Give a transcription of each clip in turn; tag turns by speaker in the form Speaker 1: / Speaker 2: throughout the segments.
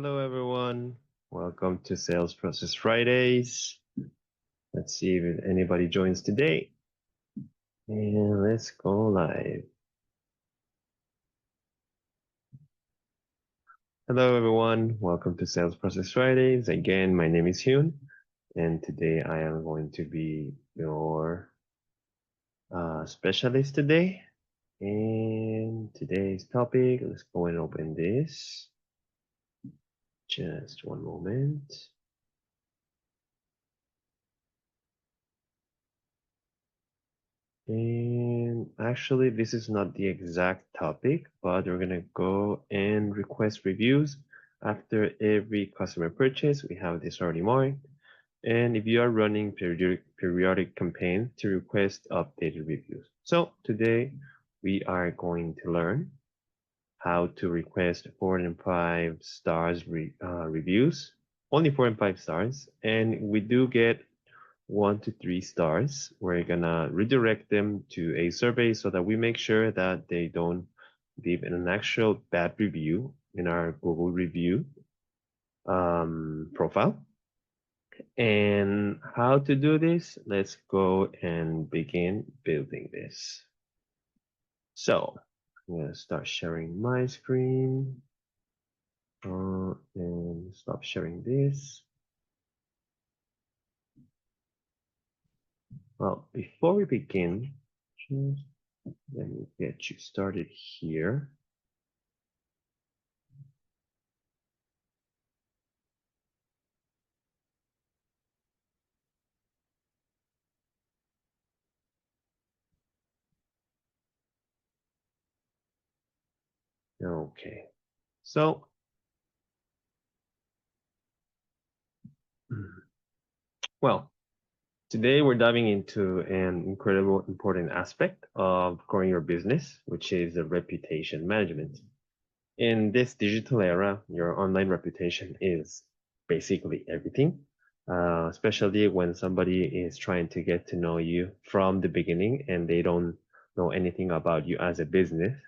Speaker 1: Hello, everyone. Welcome to Sales Process Fridays. Let's see if anybody joins today. And let's go live. Hello, everyone. Welcome to Sales Process Fridays. Again, my name is Hyun, and today I am going to be your specialist today. And today's topic, let's go and open this. Just one moment. And actually, this is not the exact topic, but we're going to go and request reviews after every customer purchase. We have this already marked. And if you are running periodic campaign to request updated reviews. So today we are going to learn how to request 4 and 5 stars reviews, only 4 and 5 stars. And we do get 1 to 3 stars. We're gonna redirect them to a survey so that we make sure that they don't leave an actual bad review in our Google review profile. And how to do this? Let's go and begin building this. So I'm gonna start sharing my screen and stop sharing this. Well, before we begin, just let me get you started here. Okay, so well, today we're diving into an incredible important aspect of growing your business, which is the reputation management. In this digital era, your online reputation is basically everything, especially when somebody is trying to get to know you from the beginning and they don't know anything about you as a business.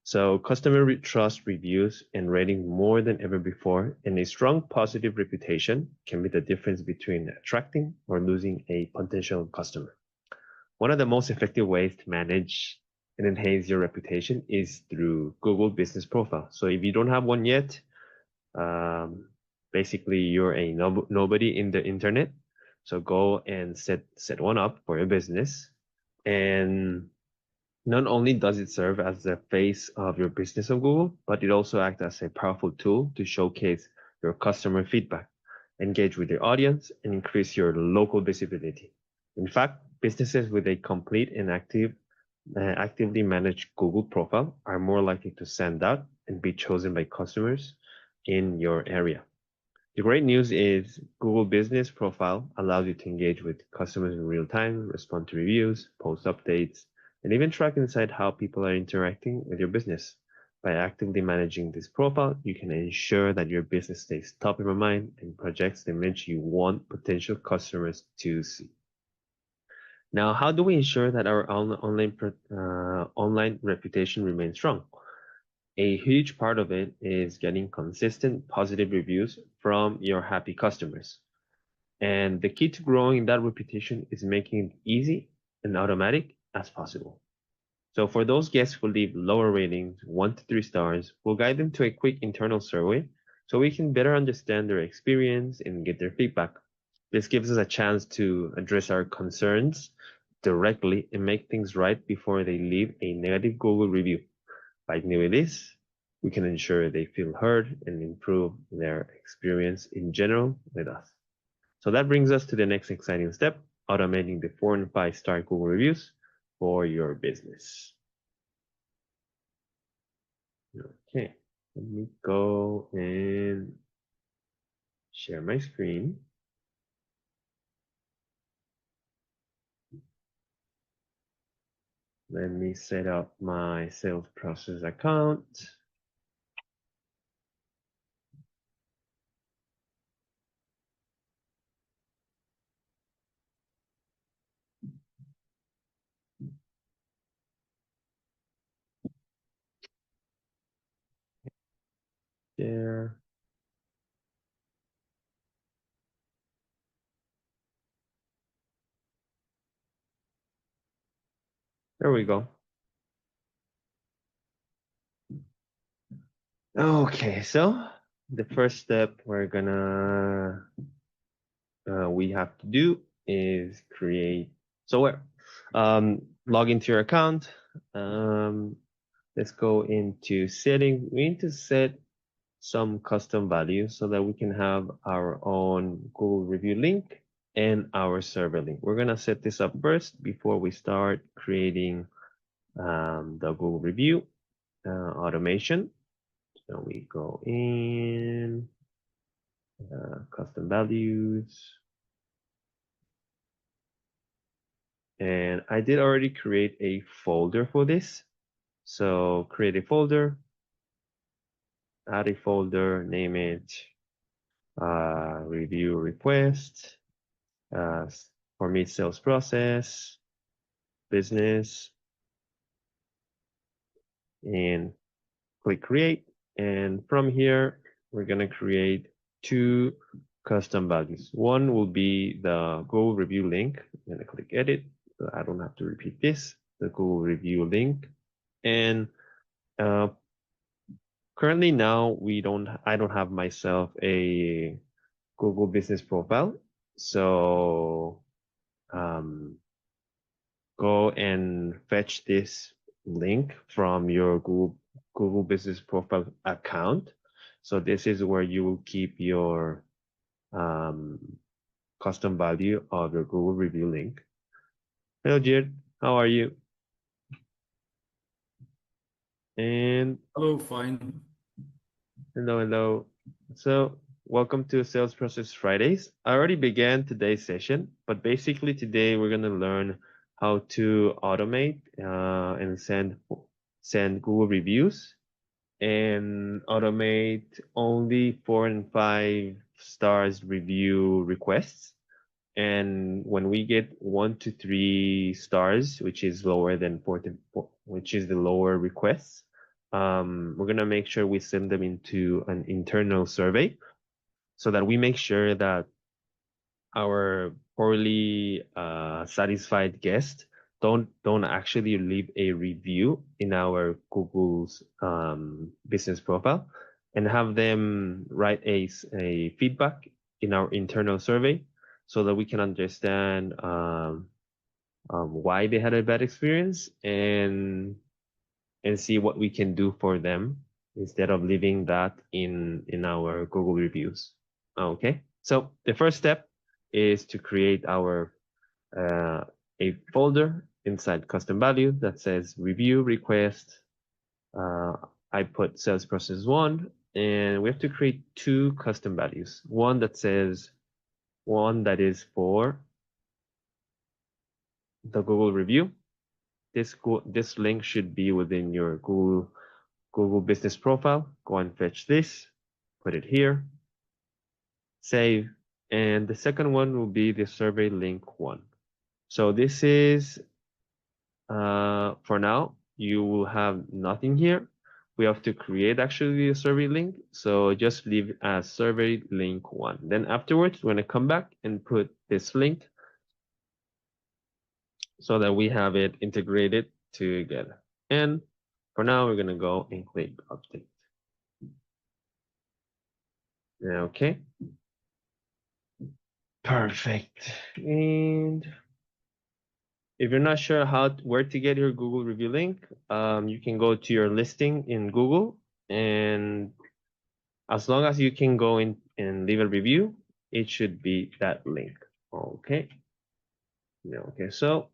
Speaker 1: So customer trust reviews and rating more than ever before, and a strong positive reputation can be the difference between attracting or losing a potential customer. One of the most effective ways to manage and enhance your reputation is through Google Business Profile. So if you don't have one yet, um, basically you're a nobody in the internet. So go and set one up for your business. And not only does it serve as the face of your business on Google, but it also acts as a powerful tool to showcase your customer feedback, engage with your audience, and increase your local visibility. In fact, businesses with a complete and actively managed Google profile are more likely to stand out and be chosen by customers in your area. The great news is Google Business Profile allows you to engage with customers in real time, respond to reviews, post updates, and even track inside how people are interacting with your business. By actively managing this profile, you can ensure that your business stays top of your mind and projects the image you want potential customers to see. Now, how do we ensure that our online reputation remains strong? A huge part of it is getting consistent positive reviews from your happy customers. And the key to growing that reputation is making it easy and automatic as possible. So for those guests who leave lower ratings, 1 to 3 stars, we'll guide them to a quick internal survey so we can better understand their experience and get their feedback. This gives us a chance to address our concerns directly and make things right before they leave a negative Google review. By doing this, we can ensure they feel heard and improve their experience in general with us. So that brings us to the next exciting step, automating the 4 and 5 star Google reviews for your business. Okay, let me go and share my screen. Let me set up my sales process account. There. There we go. Okay, so the first step we have to do is create. So where? Log into your account. Let's go into setting. We need to set some custom values so that we can have our own Google review link and our server link. We're gonna set this up first before we start creating the Google review automation. So we go in custom values, and I did already create a folder for this. So create a folder, add a folder, name it review request, uh, for me sales process, business, and click create. And from here, we're gonna create two custom values. One will be the Google review link. I'm gonna click edit, so I don't have to repeat this, the Google review link. And uh, currently now I don't have myself a Google business profile. So go and fetch this link from your Google Business Profile account. So this is where you will keep your um, custom value of your Google review link. Hello, Jid. How are you? And
Speaker 2: Hello, fine.
Speaker 1: hello. So welcome to Sales Process Fridays. I already began today's session, but basically today we're going to learn how to automate and send Google reviews and automate only 4 and 5 stars review requests. And when we get 1 to 3 stars, which is lower than 4, which is the lower requests, we're gonna make sure we send them into an internal survey so that we make sure that our poorly satisfied guests don't actually leave a review in our Google's business profile, and have them write a feedback in our internal survey so that we can understand why they had a bad experience and see what we can do for them instead of leaving that in our Google reviews. Okay, so the first step is to create our a folder inside custom value that says review request. I put sales process 1, and we have to create two custom values. One that is for the Google review. This link should be within your Google business profile. Go and fetch this, put it here, save, and the second one will be the survey link 1. So this is for now, you will have nothing here. We have to create actually a survey link. So just leave as survey link 1. Then afterwards, we're gonna come back and put this link so that we have it integrated together. And for now, we're gonna go and click update. Okay. Perfect. And if you're not sure where to get your Google review link, you can go to your listing in Google, and as long as you can go in and leave a review, it should be that link. Okay. Okay, so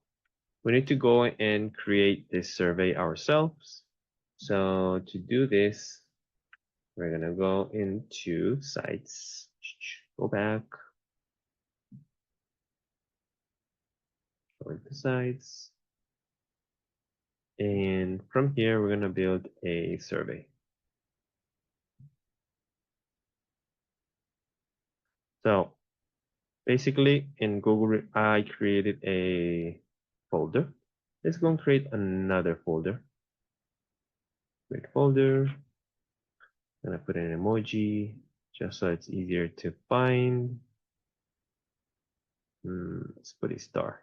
Speaker 1: we need to go and create this survey ourselves. So to do this, we're gonna go into sites, go back, go into sites, and from here, we're gonna build a survey. So basically in Google, I created a folder. Let's go and create another folder. Create folder. I'm gonna put an emoji just so it's easier to find. Let's put a star.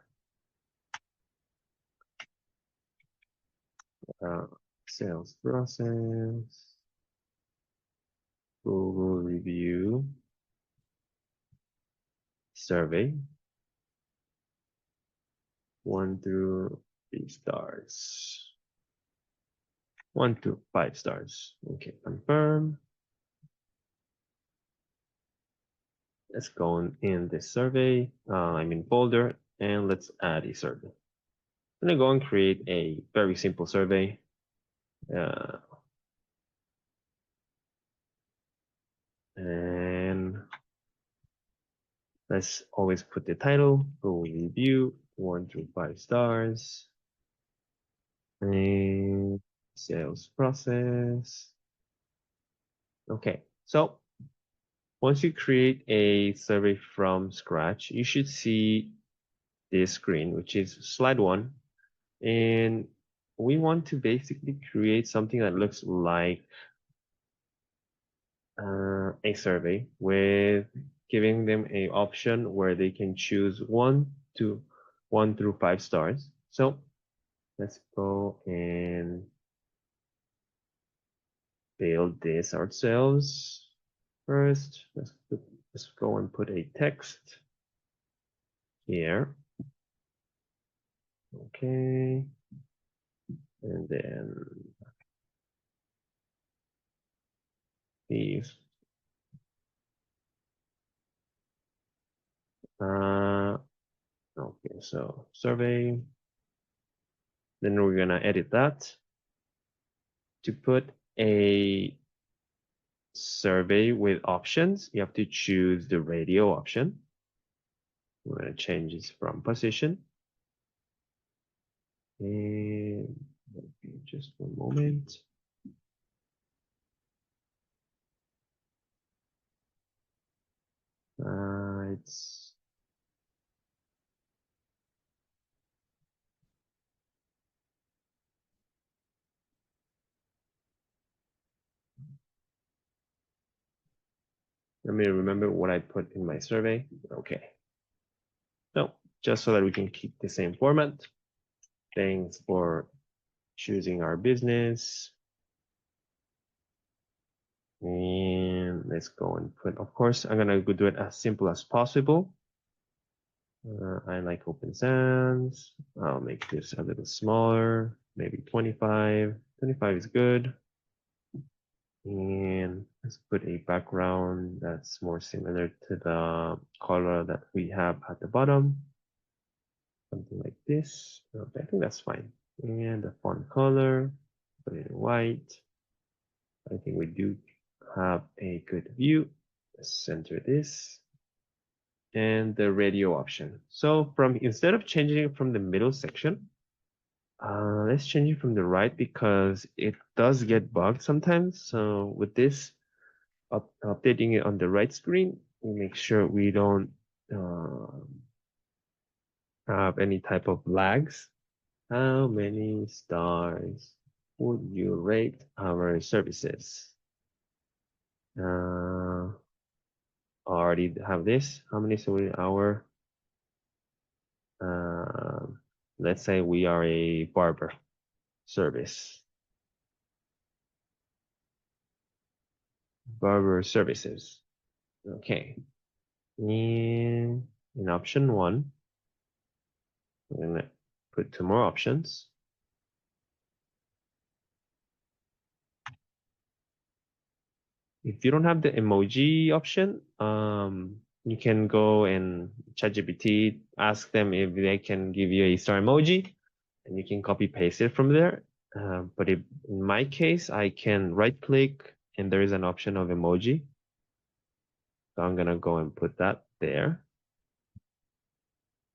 Speaker 1: Sales process, Google review, survey, 1 through 3 stars. 1 to 5 stars. Okay, confirm. Let's go in this survey, folder, and let's add a survey. I'm gonna go and create a very simple survey. And let's always put the title, Google review, 1 through 5 stars. And sales process. Okay, so once you create a survey from scratch, you should see this screen, which is slide 1. And we want to basically create something that looks like a survey with giving them a option where they can choose 1 through 5 stars. So let's go and build this ourselves. First, let's go and put a text here. Okay. And then these. Okay, so survey. Then we're gonna edit that to put a survey with options. You have to choose the radio option. We're gonna change this from position. And just one moment. Let me remember what I put in my survey. Okay. So just so that we can keep the same format. Thanks for choosing our business. And let's go and put, of course, I'm gonna do it as simple as possible. I like Open Sans. I'll make this a little smaller, maybe 25. 25 is good. And let's put a background that's more similar to the color that we have at the bottom. Something like this. Okay, I think that's fine. And the font color, put it in white. I think we do have a good view. Let's center this. And the radio option. So instead of changing it from the middle section, let's change it from the right because it does get bugged sometimes. So with this, updating it on the right screen, we make sure we don't have any type of lags. How many stars would you rate our services? Already have this. How many so our let's say we are a barber service. Barber services. Okay. In option 1, we're gonna put 2 more options. If you don't have the emoji option, you can go and ChatGPT, ask them if they can give you a star emoji, and you can copy paste it from there. But in my case, I can right click and there is an option of emoji. So I'm gonna go and put that there.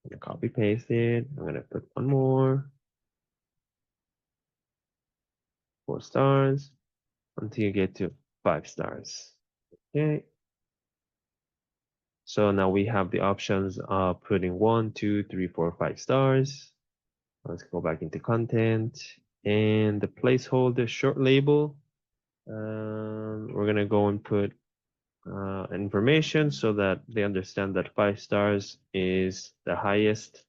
Speaker 1: I'm gonna copy paste it. I'm gonna put 1 more. 4 stars until you get to 5 stars. Okay. So now we have the options of putting 1, 2, 3, 4, 5 stars. Let's go back into content and the placeholder short label. We're gonna go and put information so that they understand that 5 stars is the highest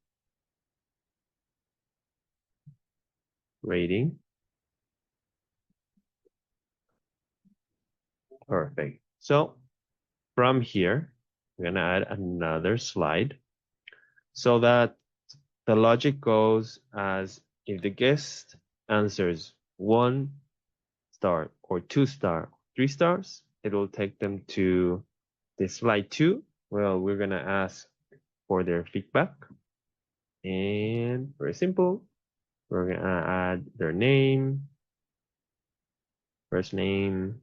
Speaker 1: rating. Perfect. So from here, we're gonna add another slide so that the logic goes as if the guest answers 1 star or 2 star, 3 stars, it will take them to this slide 2. Well, we're gonna ask for their feedback. And very simple. We're gonna add their name, first name,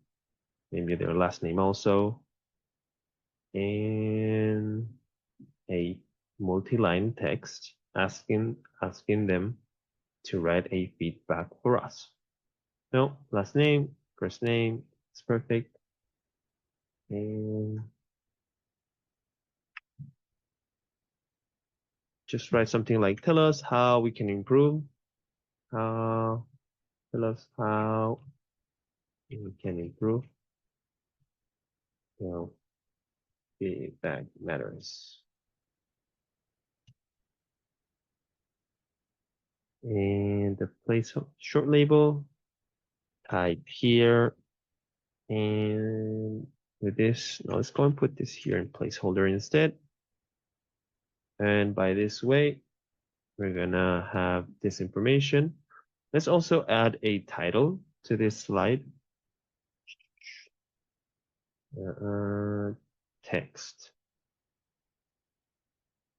Speaker 1: maybe their last name also, and a multi-line text asking them to write a feedback for us. No, last name, first name, it's perfect. And just write something like, tell us how we can improve. Tell us how we can improve. You know, feedback matters. And the place short label, type here. And with this, now let's go and put this here in placeholder instead. And by this way, we're gonna have this information. Let's also add a title to this slide. Text.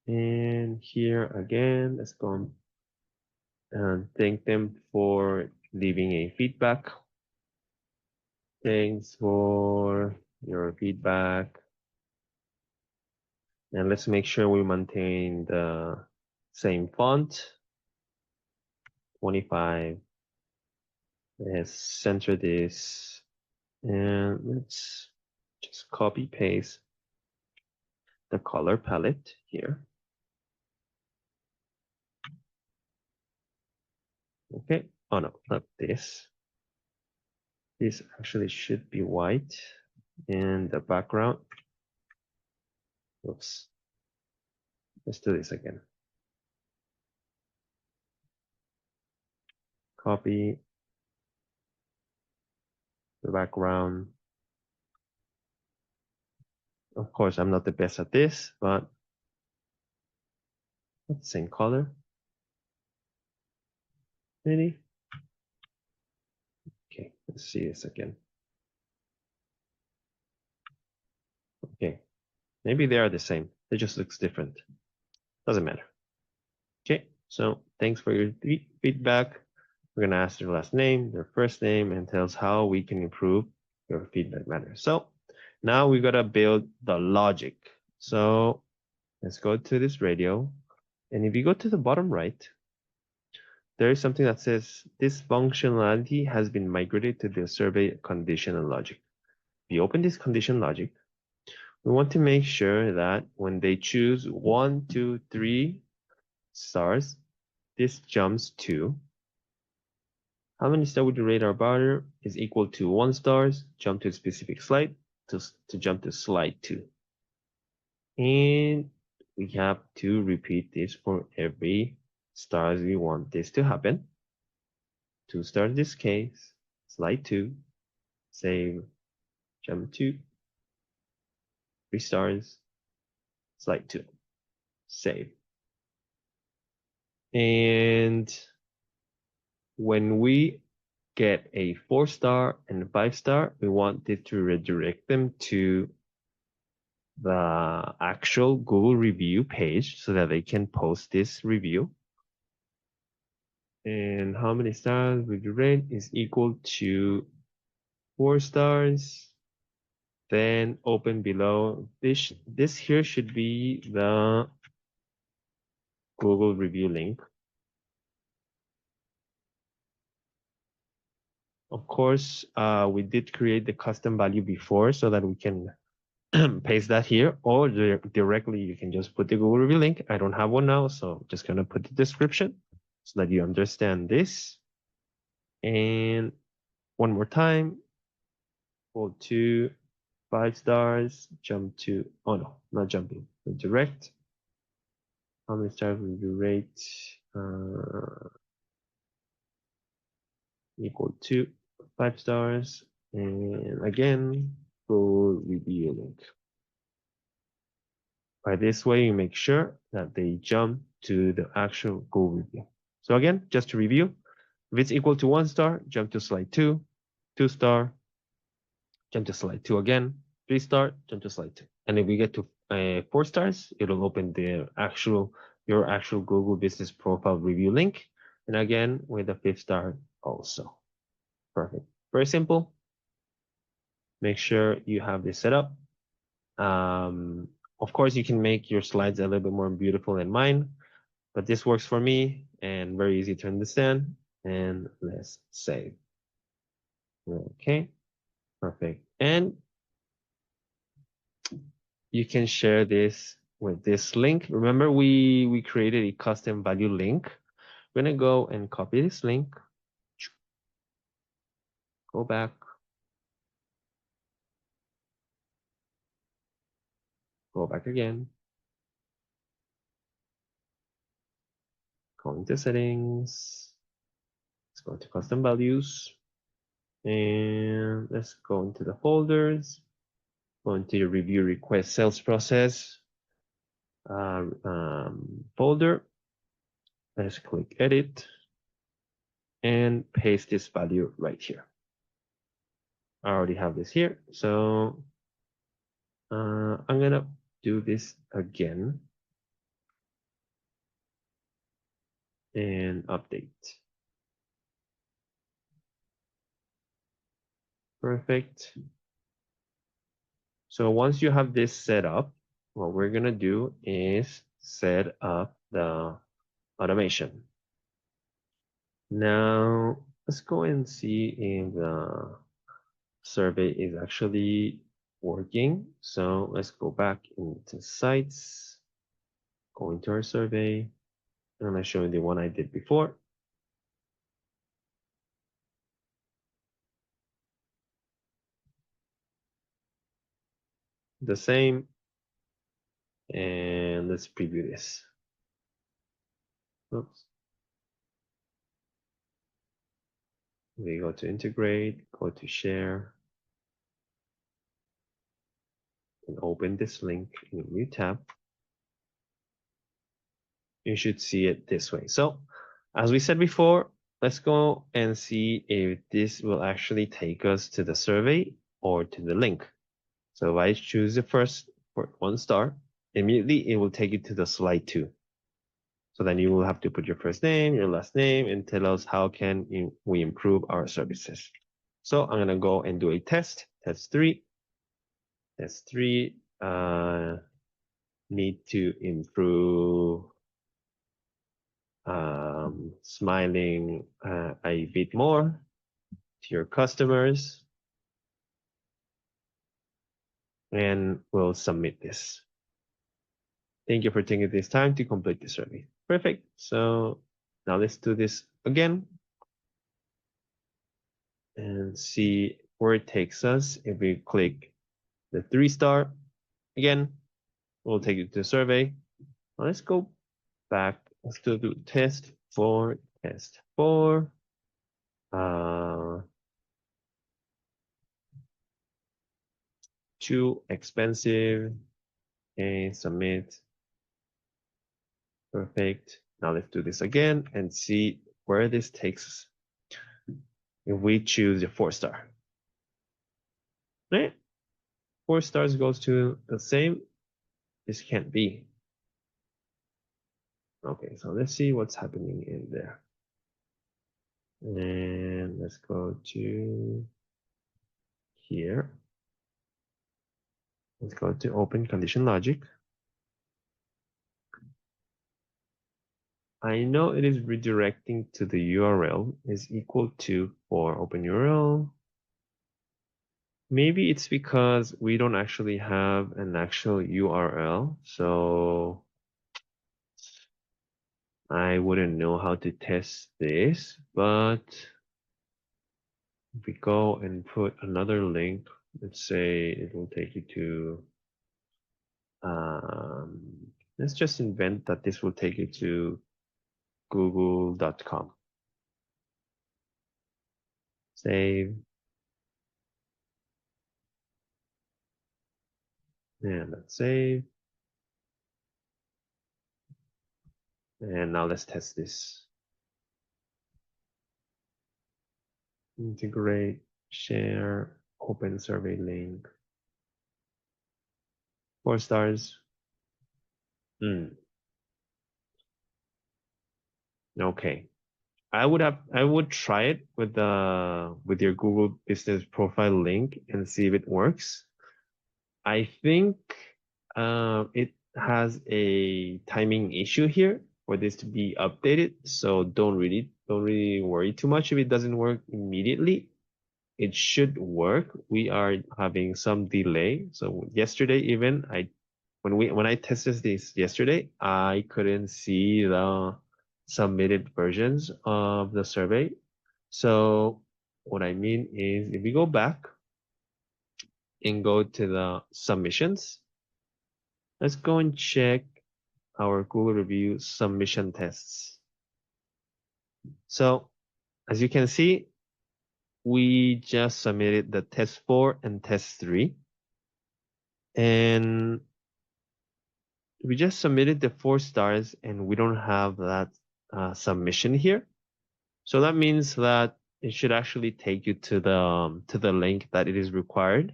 Speaker 1: And here again, let's go and thank them for leaving a feedback. Thanks for your feedback. And let's make sure we maintain the same font. 25. Let's center this. And let's just copy paste the color palette here. Okay. Oh no, not this. This actually should be white. And the background. Oops. Let's do this again. Copy the background. Of course, I'm not the best at this, but same color. Maybe. Okay, let's see this again. Okay, maybe they are the same. It just looks different. Doesn't matter. Okay, so thanks for your feedback. We're gonna ask their last name, their first name, and tell us how we can improve your feedback matter. So now we gotta build the logic. So let's go to this radio. And if you go to the bottom right, there is something that says this functionality has been migrated to the survey condition and logic. If you open this condition logic, we want to make sure that when they choose 1, 2, 3 stars, this jumps to how many stars would you rate our butter is equal to 1 stars, jump to a specific slide to jump to slide 2. And we have to repeat this for every stars we want this to happen. 2 stars in this case, slide 2, save, jump 2, 3 stars, slide 2, save. And when we get a 4-star and a 5-star, we want it to redirect them to the actual Google review page so that they can post this review. And how many stars would you rate is equal to 4 stars. Then open below. This here should be the Google review link. Of course, we did create the custom value before so that we can paste that here, or directly you can just put the Google review link. I don't have one now, so I'm just gonna put the description so that you understand this. And one more time, go to 5 stars, jump to, oh no, not jumping, direct. How many stars will you rate? Equal to 5 stars. And again, Google review link. By this way, you make sure that they jump to the actual Google review. So again, just to review, if it's equal to 1 star, jump to slide 2, 2 star, jump to slide 2 again, 3 star, jump to slide 2. And if we get to 4 stars, it'll open your actual Google Business Profile review link. And again, with a 5th star also. Perfect. Very simple. Make sure you have this set up. Of course, you can make your slides a little bit more beautiful than mine, but this works for me and very easy to understand. And let's save. Okay, perfect. And you can share this with this link. Remember, we created a custom value link. We're gonna go and copy this link. Go back. Go back again. Go into settings. Let's go to custom values. And let's go into the folders. Go into your review request sales process folder. Let's click edit and paste this value right here. I already have this here, so I'm gonna do this again and update. Perfect. So once you have this set up, what we're gonna do is set up the automation. Now let's go and see if the survey is actually working. So let's go back into sites, go into our survey. I'm gonna show you the one I did before. The same. And let's preview this. Oops. We go to integrate, go to share, and open this link in a new tab. You should see it this way. So as we said before, let's go and see if this will actually take us to the survey or to the link. So if I choose the first for 1 star, immediately it will take you to the slide 2. So then you will have to put your first name, your last name, and tell us how can we improve our services. So I'm gonna go and do a test, test 3. Test 3, need to improve smiling a bit more to your customers. And we'll submit this. Thank you for taking this time to complete the survey. Perfect. So now let's do this again and see where it takes us. If we click the 3 star again, we'll take you to the survey. Now let's go back. Let's do test 4, test 4. Too expensive. Okay, submit. Perfect. Now let's do this again and see where this takes us. If we choose the 4 star. Right? 4 stars goes to the same. This can't be. Okay, so let's see what's happening in there. And let's go to here. Let's go to open condition logic. I know it is redirecting to the URL is equal to for open URL. Maybe it's because we don't actually have an actual URL, so I wouldn't know how to test this, but if we go and put another link, let's say it will take you to, let's just invent that this will take you to google.com. Save. And let's save. And now let's test this. Integrate, share, open survey link. 4 stars. Okay. I would try it with your Google Business Profile link and see if it works. I think it has a timing issue here for this to be updated. So don't really worry too much if it doesn't work immediately. It should work. We are having some delay. So yesterday even when I tested this yesterday, I couldn't see the submitted versions of the survey. So what I mean is if we go back and go to the submissions, let's go and check our Google review submission tests. So as you can see, we just submitted the test 4 and test 3. And we just submitted the 4 stars and we don't have that submission here. So that means that it should actually take you to the link that it is required.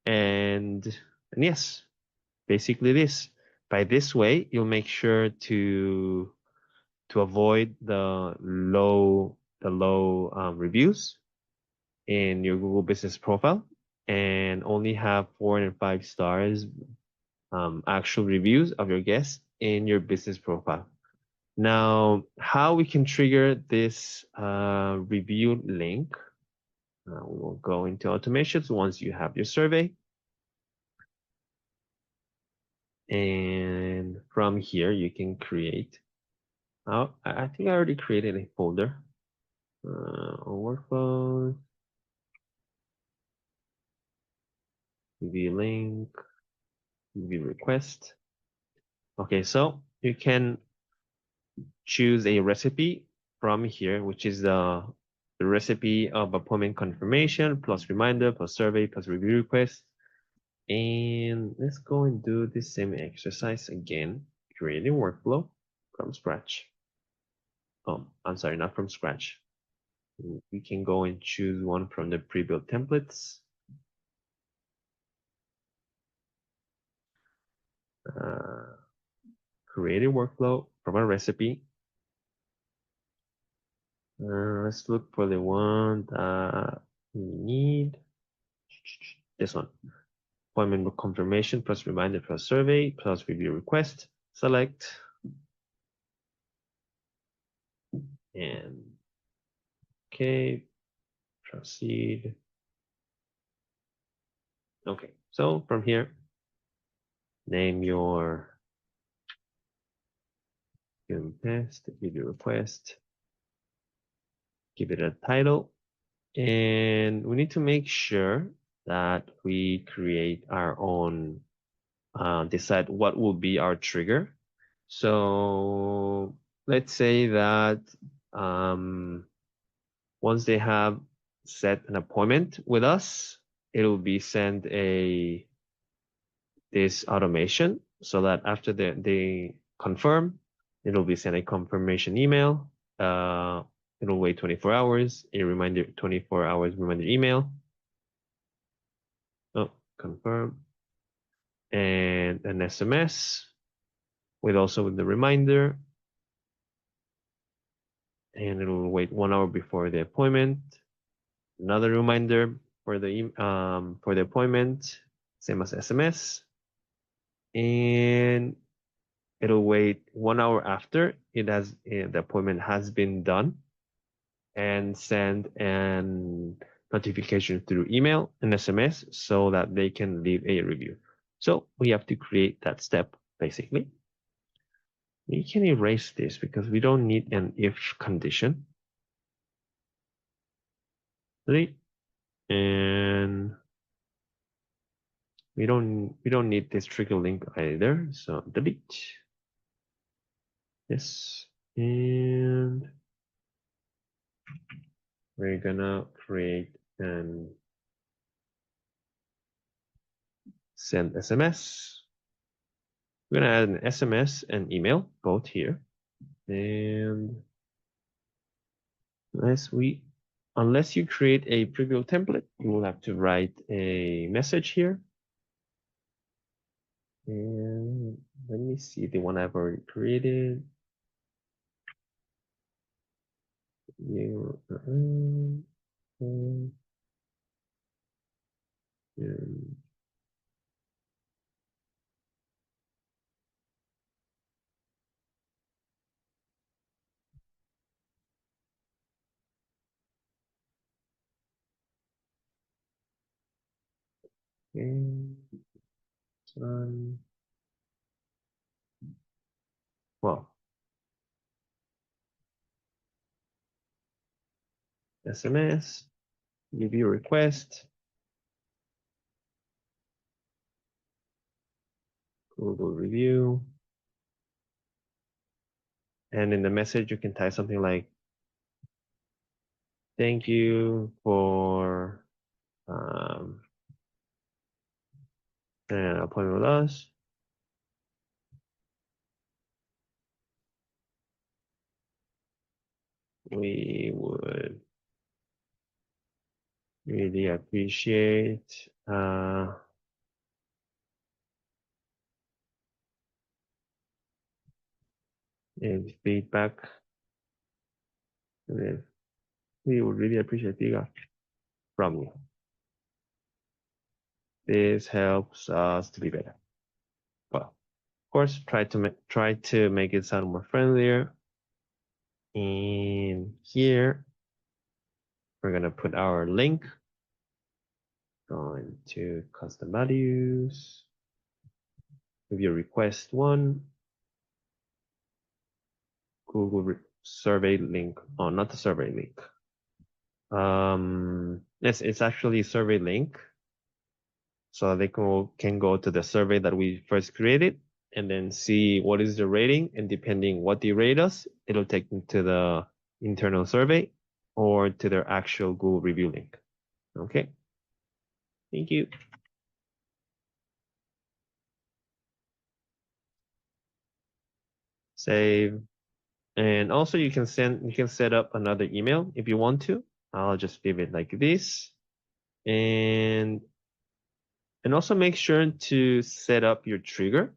Speaker 1: And yes, basically this. By this way, you'll make sure to avoid the low reviews in your Google Business Profile and only have 4 and 5 stars actual reviews of your guests in your business profile. Now, how we can trigger this review link? We will go into automations once you have your survey. And from here, you can create. I think I already created a folder. Workflows, review link, review request. Okay, so you can choose a recipe from here, which is the recipe of appointment confirmation plus reminder plus survey plus review request. And let's go and do the same exercise again, creating workflow from scratch. Oh, I'm sorry, not from scratch. We can go and choose one from the pre-built templates. Create a workflow from a recipe. Let's look for the one that we need. This one. Appointment confirmation plus reminder plus survey plus review request. Select. And okay, proceed. Okay, so from here, name your test, review request, give it a title, and we need to make sure that we create our own, decide what will be our trigger. So let's say that once they have set an appointment with us, it will be sent this automation so that after they confirm, it'll be sent a confirmation email. It'll wait 24 hours, a reminder, 24 hours reminder email. Oh, confirm. And an SMS with the reminder. And it'll wait 1 hour before the appointment. Another reminder for the appointment, same as SMS. And it'll wait 1 hour after the appointment has been done and send an notification through email and SMS so that they can leave a review. So we have to create that step basically. We can erase this because we don't need an if condition. Delete. And we don't need this trigger link either. So delete. Yes. And we're gonna create an send SMS. We're gonna add an SMS and email, both here. And unless you create a preview template, you will have to write a message here. And let me see the one I've already created. Well, SMS, review request, Google review. And in the message, you can type something like, thank you for an appointment with us. We would really appreciate and feedback. And we would really appreciate feedback from you. This helps us to be better. Well, of course, try to make it sound more friendlier. And here, we're gonna put our link. Going to custom values. Review request 1. Google survey link. Oh, not the survey link. Yes, it's actually a survey link. So they can go to the survey that we first created and then see what is the rating. And depending what they rate us, it'll take them to the internal survey or to their actual Google review link. Okay. Thank you. Save. And also you can set up another email if you want to. I'll just leave it like this. And also make sure to set up your trigger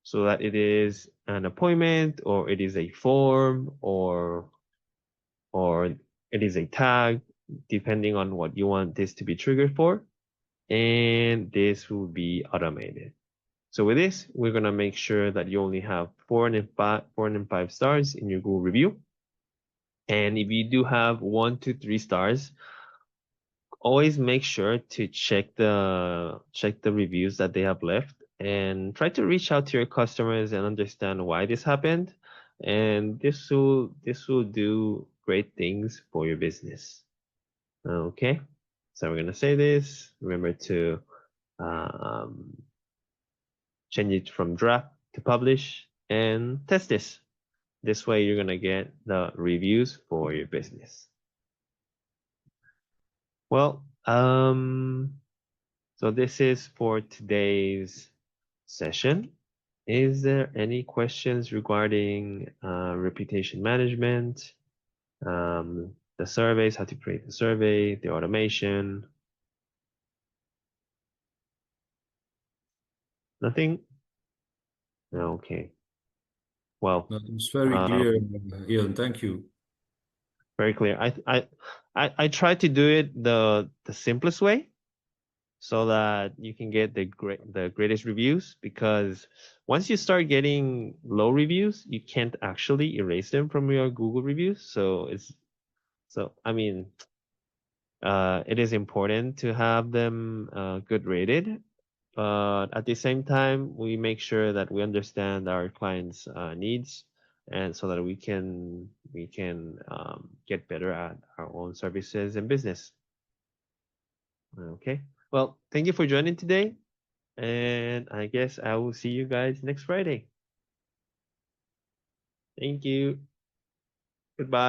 Speaker 1: so that it is an appointment or it is a form or it is a tag, depending on what you want this to be triggered for. And this will be automated. So with this, we're gonna make sure that you only have 4 and 5 stars in your Google review. And if you do have 1 to 3 stars, always make sure to check the reviews that they have left and try to reach out to your customers and understand why this happened. And this will do great things for your business. Okay, so we're gonna say this. Remember to change it from draft to publish and test this. This way you're gonna get the reviews for your business. Well, so this is for today's session. Is there any questions regarding reputation management, the surveys, how to create the survey, the automation? Nothing? Okay. Well,
Speaker 2: It's very clear, Ian. Thank you.
Speaker 1: Very clear. I try to do it the simplest way so that you can get the greatest reviews, because once you start getting low reviews, you can't actually erase them from your Google reviews. So I mean, it is important to have them good rated, but at the same time, we make sure that we understand our clients' needs, and so that we can get better at our own services and business. Okay. Well, thank you for joining today, and I guess I will see you guys next Friday. Thank you. Goodbye.